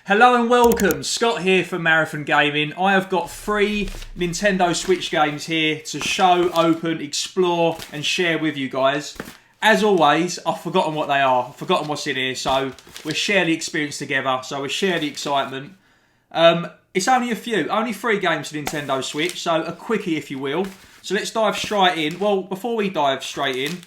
Hello and welcome, Scott here from Marathon Gaming. I have got 3 Nintendo Switch games here to show, open, explore and share with you guys. As always, I've forgotten what they are, I've forgotten what's in here, so we'll share the experience together, so we'll share the excitement. It's only a few, only 3 games for Nintendo Switch, so a quickie if you will. So let's dive straight in. Well, before we dive straight in,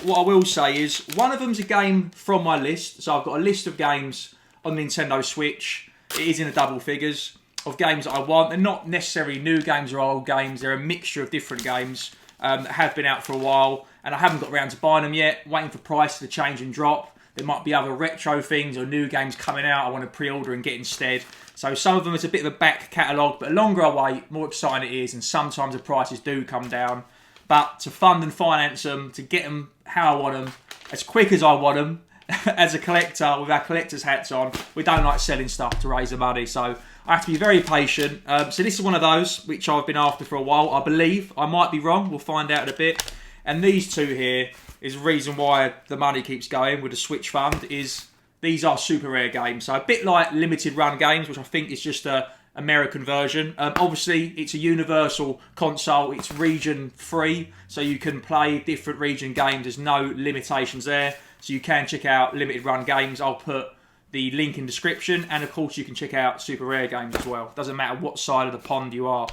what I will say is one of them's a game from my list, so I've got a list of games on Nintendo Switch. It is in the double figures of games that I want. They're not necessarily new games or old games. They're a mixture of different games that have been out for a while, and I haven't got around to buying them yet. Waiting for price to change and drop. There might be other retro things or new games coming out I want to pre-order and get instead. So some of them is a bit of a back catalogue, but the longer I wait, more exciting it is, and sometimes the prices do come down. But to fund and finance them, to get them how I want them, as quick as I want them, as a collector, with our collector's hats on, we don't like selling stuff to raise the money, so I have to be very patient. So this is one of those which I've been after for a while, I believe. I might be wrong, we'll find out in a bit. And these two here is the reason why the money keeps going with the Switch Fund, is these are super rare games. So a bit like limited run games, which I think is just a American version. Obviously, it's a universal console. It's region free, so you can play different region games. There's no limitations there. So you can check out limited run games. I'll put the link in description. And of course you can check out super rare games as well. Doesn't matter what side of the pond you are.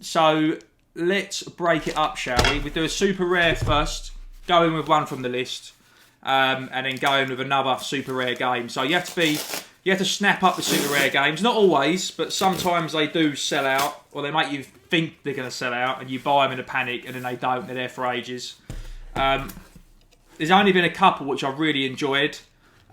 So let's break it up, shall we? We do a super rare first. Go in with one from the list. And then go in with another super rare game. So you have to snap up the super rare games. Not always, but sometimes they do sell out. Or they make you think they're going to sell out. And you buy them in a panic and then they don't. They're there for ages. There's only been a couple which I've really enjoyed.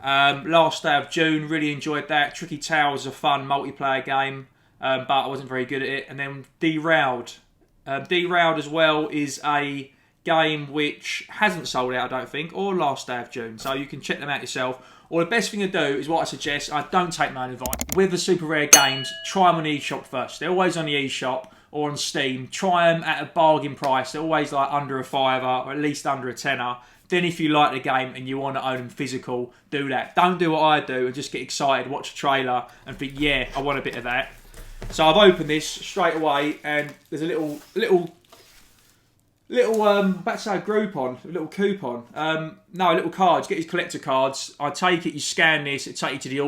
Last Day of June, really enjoyed that. Tricky Towers is a fun multiplayer game, but I wasn't very good at it. And then Derailed. Derailed as well is a game which hasn't sold out, I don't think, or Last Day of June. So you can check them out yourself. Or the best thing to do is what I suggest. I don't take my own advice. With the super rare games, try them on the eShop first. They're always on the eShop or on Steam. Try them at a bargain price. They're always like under a £5 or at least under a £10. Then if you like the game and you want to own them physical, do that. Don't do what I do and just get excited, watch a trailer and think, yeah, I want a bit of that. So I've opened this straight away and there's a little about to say a Groupon, a little coupon. No, a little card. You get these collector cards. I take it, you scan this, it take you to the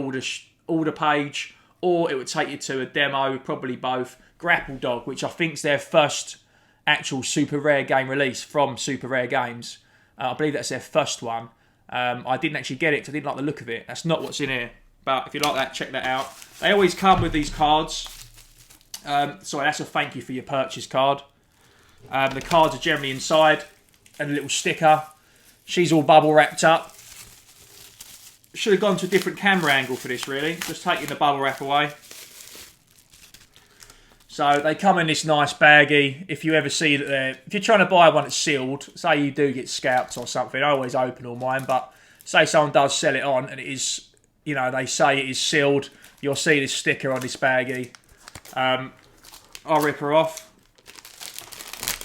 order page, or it would take you to a demo, probably both. Grapple Dog, which I think is their first actual super rare game release from Super Rare Games. I believe that's their first one. I didn't actually get it because I didn't like the look of it. That's not what's in here. But if you like that, check that out. They always come with these cards. Sorry, that's a thank you for your purchase card. The cards are generally inside. And a little sticker. She's all bubble wrapped up. Should have gone to a different camera angle for this, really. Just taking the bubble wrap away. So they come in this nice baggie. If you ever see that if you're trying to buy one that's sealed, say you do get scalped or something, I always open all mine, but say someone does sell it on and it is, you know, they say it is sealed, you'll see this sticker on this baggie. I'll rip her off.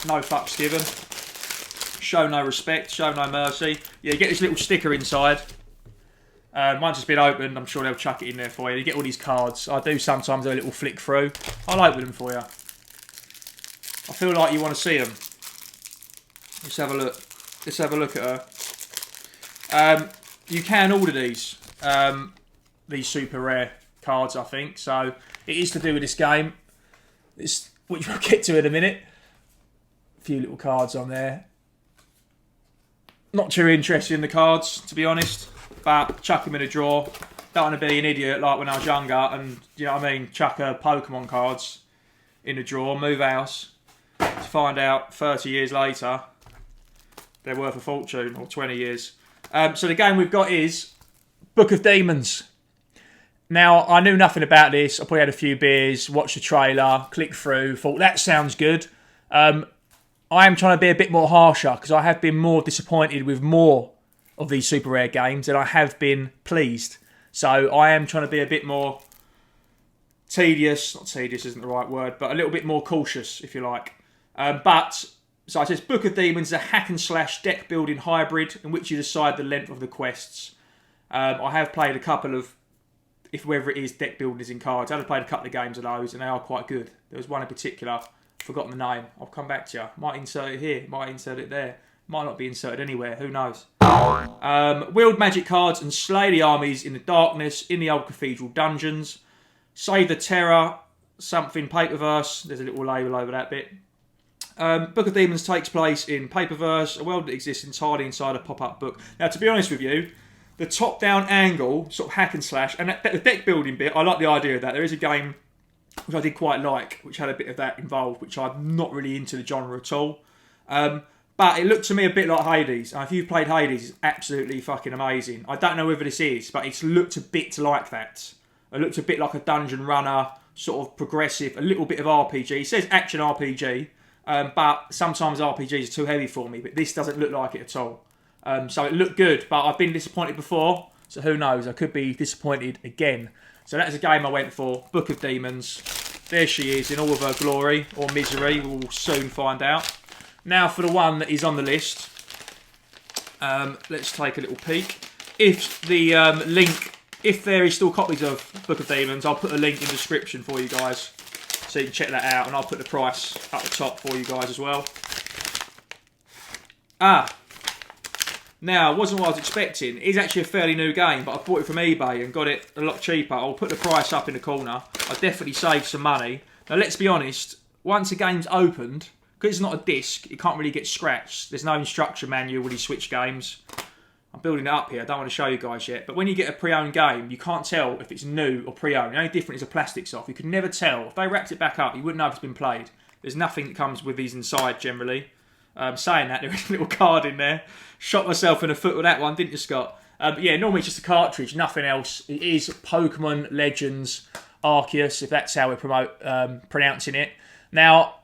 No fucks given. Show no respect, show no mercy. Yeah, you get this little sticker inside. Once it's been opened, I'm sure they'll chuck it in there for you. You get all these cards. I do sometimes do a little flick through. I'll open them for you. I feel like you want to see them. Let's have a look. Let's have a look at her. You can order these super rare cards, I think. So it is to do with this game, which we'll get to in a minute. A few little cards on there. Not too interested in the cards, to be honest. But chuck them in a drawer. Don't want to be an idiot like when I was younger and, you know what I mean, chuck Pokemon cards in a drawer, move house, to find out 30 years later they're worth a fortune, or 20 years. So the game we've got is Book of Demons. Now, I knew nothing about this. I probably had a few beers, watched the trailer, clicked through, thought, that sounds good. I am trying to be a bit more harsher because I have been more disappointed with more of these super rare games than I have been pleased. So I am trying to be a bit more tedious. Not tedious isn't the right word, but a little bit more cautious, if you like. So it says, Book of Demons is a hack and slash deck building hybrid in which you decide the length of the quests. I have played a couple of, whether it is deck builders in cards, I have played a couple of games of those, and they are quite good. There was one in particular, I've forgotten the name. I'll come back to you. Might insert it here, might insert it there. Might not be inserted anywhere, who knows. Wield magic cards and slay the armies in the darkness in the old cathedral dungeons. Save the terror, something paperverse. There's a little label over that bit. Book of Demons takes place in paperverse, a world that exists entirely inside a pop-up book. Now, to be honest with you, the top-down angle, sort of hack and slash, and the deck building bit, I like the idea of that. There is a game which I did quite like, which had a bit of that involved, which I'm not really into the genre at all. But it looked to me a bit like Hades. And if you've played Hades, it's absolutely fucking amazing. I don't know whether this is, but it's looked a bit like that. It looked a bit like a dungeon runner, sort of progressive, a little bit of RPG. It says action RPG, but sometimes RPGs are too heavy for me. But this doesn't look like it at all. So it looked good, but I've been disappointed before. So who knows? I could be disappointed again. So that's a game I went for. Book of Demons. There she is in all of her glory or misery. We'll soon find out. Now for the one that is on the list, let's take a little peek. If the if there is still copies of Book of Demons, I'll put a link in the description for you guys, so you can check that out, and I'll put the price up the top for you guys as well. Now, it wasn't what I was expecting. It is actually a fairly new game, but I bought it from eBay and got it a lot cheaper. I'll put the price up in the corner. I definitely saved some money. Now, let's be honest, once a game's opened, because it's not a disc, it can't really get scratched. There's no instruction manual with these Switch games. I'm building it up here, I don't want to show you guys yet. But when you get a pre-owned game, you can't tell if it's new or pre-owned. The only difference is the plastic's off. You can never tell. If they wrapped it back up, you wouldn't know if it's been played. There's nothing that comes with these inside, generally. Saying that, there is a little card in there. Shot myself in the foot with that one, didn't you, Scott? But yeah, normally it's just a cartridge, nothing else. It is Pokemon Legends Arceus, if that's how we're pronouncing it. Now,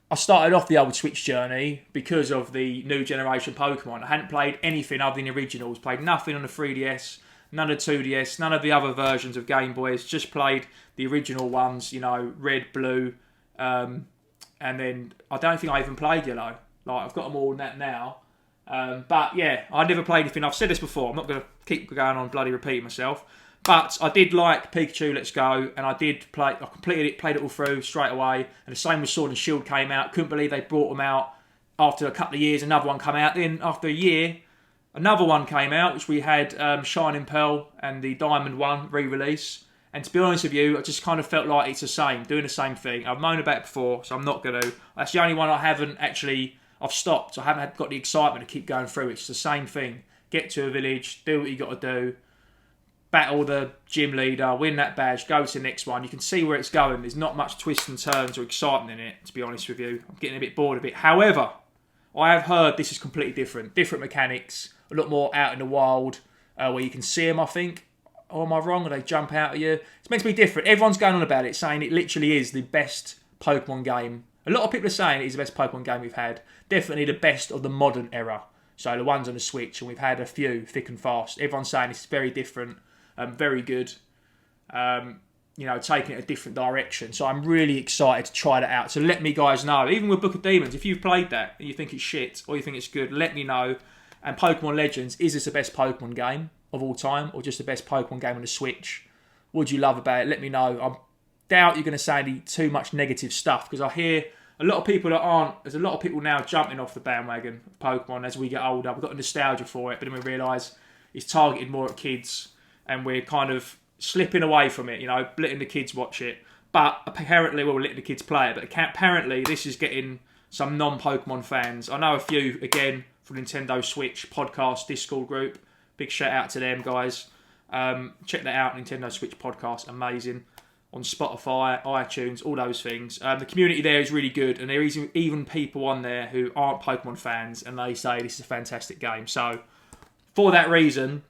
I started off the old Switch journey because of the new generation Pokemon. I hadn't played anything other than the originals. Played nothing on the 3DS, none of the 2DS, none of the other versions of Game Boys. Just played the original ones, you know, red, blue, and then I don't think I even played yellow. Like, I've got them all in that now. But yeah, I never played anything. I've said this before. I'm not going to keep going on bloody repeating myself. But I did like Pikachu Let's Go, and I did play. I completed it, played it all through straight away. And the same with Sword and Shield came out. Couldn't believe they brought them out after a couple of years. Another one came out. Then after a year, another one came out, which we had Shining Pearl and the Diamond one re-release. And to be honest with you, I just kind of felt like it's the same, doing the same thing. I've moaned about it before, so I'm not going to. That's the only one I haven't actually. I've stopped. I haven't got the excitement to keep going through. It's the same thing. Get to a village, do what you got to do. Battle the gym leader, win that badge, go to the next one. You can see where it's going. There's not much twists and turns or excitement in it, to be honest with you. I'm getting a bit bored of it. However, I have heard this is completely different. Different mechanics, a lot more out in the wild, where you can see them, I think. Or am I wrong? Or they jump out at you? It's meant to be different. Everyone's going on about it, saying it literally is the best Pokemon game. A lot of people are saying it is the best Pokemon game we've had. Definitely the best of the modern era. So the ones on the Switch, and we've had a few, thick and fast. Everyone's saying it's very different. Very good, you know, taking it a different direction. So I'm really excited to try that out. So let me guys know, even with Book of Demons, if you've played that and you think it's shit or you think it's good, let me know. And Pokemon Legends, is this the best Pokemon game of all time or just the best Pokemon game on the Switch? What do you love about it? Let me know. I doubt you're going to say any too much negative stuff because I hear a lot of people that aren't. There's a lot of people now jumping off the bandwagon of Pokemon as we get older. We've got a nostalgia for it, but then we realise it's targeted more at kids. And we're kind of slipping away from it, you know, letting the kids watch it. But apparently, well, we're letting the kids play it. But apparently, this is getting some non-Pokemon fans. I know a few, again, from Nintendoswitch podcast Discord group. Big shout out to them, guys. Check that out, Nintendoswitch podcast. Amazing. On Spotify, iTunes, all those things. The community there is really good. And there is even people on there who aren't Pokemon fans. And they say this is a fantastic game. So, for that reason,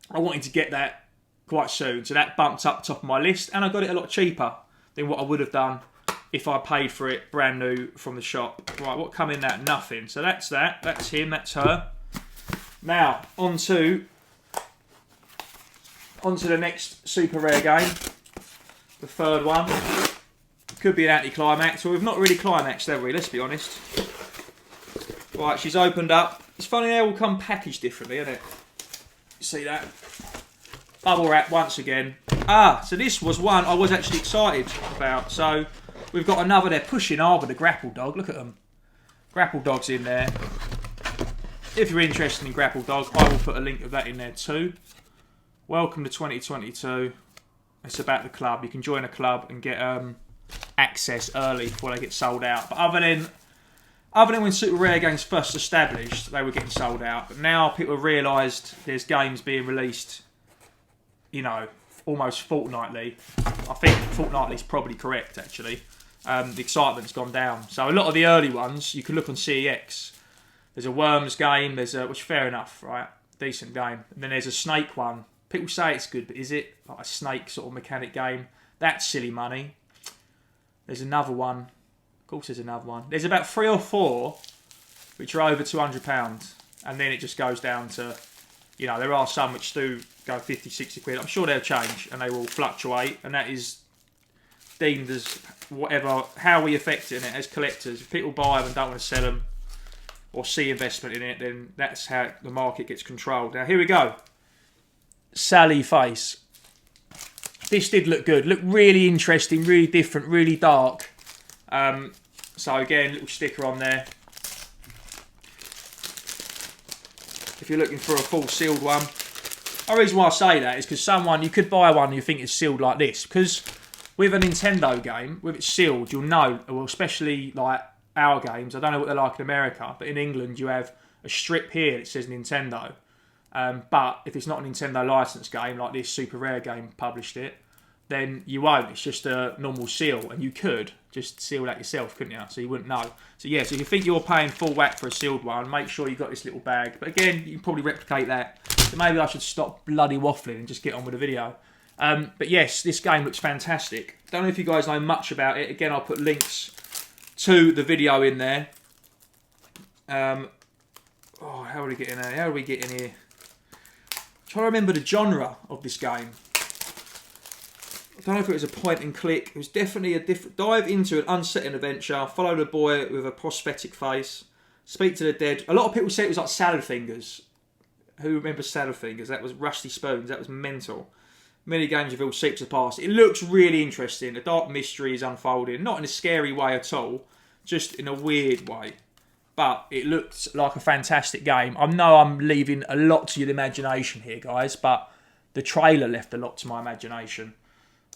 I wanted to get that quite soon, so that bumped up the top of my list, and I got it a lot cheaper than what I would have done if I paid for it brand new from the shop. Right, what come in that? Nothing. So that's that. That's him. That's her. Now on to the next super rare game, the third one. Could be an anti-climax, or we've not really climaxed, have we? Let's be honest. Right, she's opened up. It's funny they all come packaged differently, isn't it? See that? Bubble wrap once again. Ah, so this was one I was actually excited about. So we've got another. They're pushing hard with the grapple dog. Look at them. Grapple dog's in there. If you're interested in grapple dog, I will put a link of that in there too. Welcome to 2022. It's about the club. You can join a club and get access early before they get sold out. But other than when super rare games first established, they were getting sold out. But now people have realised there's games being released, you know, almost fortnightly. I think fortnightly is probably correct, actually. The excitement's gone down. So a lot of the early ones, you can look on CEX. There's a Worms game, which fair enough, right? Decent game. And then there's a Snake one. People say it's good, but is it? Like a Snake sort of mechanic game. That's silly money. There's another one. Of course there's another one. There's about 3 or 4 which are over £200. And then it just goes down to, you know, there are some which do go 50, 60 quid. I'm sure they'll change and they will fluctuate. And that is deemed as whatever, how we affect it as collectors. If people buy them and don't want to sell them or see investment in it, then that's how the market gets controlled. Now, here we go. Sly Face. This did look good. Looked really interesting, really different, really dark. So again, little sticker on there. If you're looking for a full sealed one. The reason why I say that is because you could buy one and you think it's sealed like this. Because with a Nintendo game, with it sealed, you'll know, well, especially like our games, I don't know what they're like in America, but in England you have a strip here that says Nintendo. But if it's not a Nintendo licensed game, like this super rare game published it, then you won't. It's just a normal seal, and you could just seal that yourself, couldn't you? So you wouldn't know. So yeah, so if you think you're paying full whack for a sealed one, make sure you've got this little bag. But again, you can probably replicate that. So maybe I should stop bloody waffling and just get on with the video. But yes, this game looks fantastic. Don't know if you guys know much about it. Again, I'll put links to the video in there. How do we get in there? How do we get in here? Trying to remember the genre of this game. I don't know if it was a point and click. It was definitely a different dive into an unsettling adventure. Follow the boy with a prosthetic face. Speak to the dead. A lot of people say it was like Salad Fingers. Who remembers Salad Fingers? That was Rusty Spoons. That was mental. Many games reveal secrets of the past. It looks really interesting. A dark mystery is unfolding. Not in a scary way at all. Just in a weird way. But it looks like a fantastic game. I know I'm leaving a lot to your imagination here, guys. But the trailer left a lot to my imagination.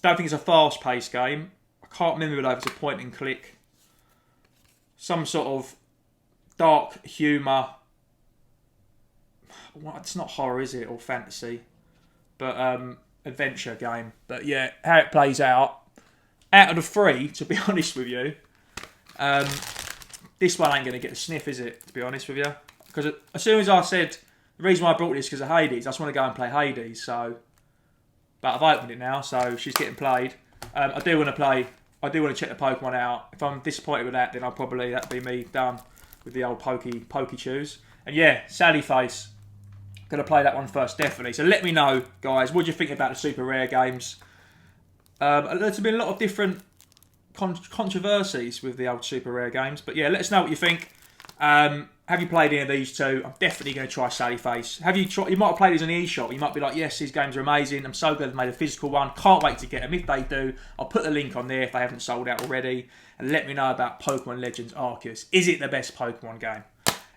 Don't think it's a fast-paced game. I can't remember if it's a point and click. Some sort of dark humour. It's not horror, is it? Or fantasy. But adventure game. But yeah, how it plays out. Out of the 3, to be honest with you, this one ain't going to get a sniff, is it? To be honest with you. Because as soon as I said, the reason why I brought this is because of Hades. I just want to go and play Hades, so... But I've opened it now, so she's getting played. I do want to play. I do want to check the Pokemon out. If I'm disappointed with that, then that'll be me done with the old Pokey Chews. And yeah, Sly Face. Gonna play that one first, definitely. So let me know, guys. What do you think about the super rare games? There's been a lot of different controversies with the old super rare games, but yeah, let us know what you think. Have you played any of these two? I'm definitely going to try Sly Face. Have you tried? You might have played these on the eShop. You might be like, yes, these games are amazing. I'm so glad they've made a physical one. Can't wait to get them. If they do, I'll put the link on there if they haven't sold out already. And let me know about Pokemon Legends Arceus. Is it the best Pokemon game?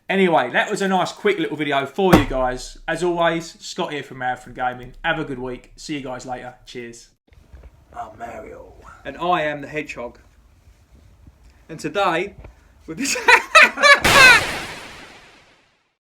Anyway, that was a nice quick little video for you guys. As always, Scott here from Marathon Gaming. Have a good week. See you guys later. Cheers. I'm Mario. And I am the Hedgehog. And today, with this...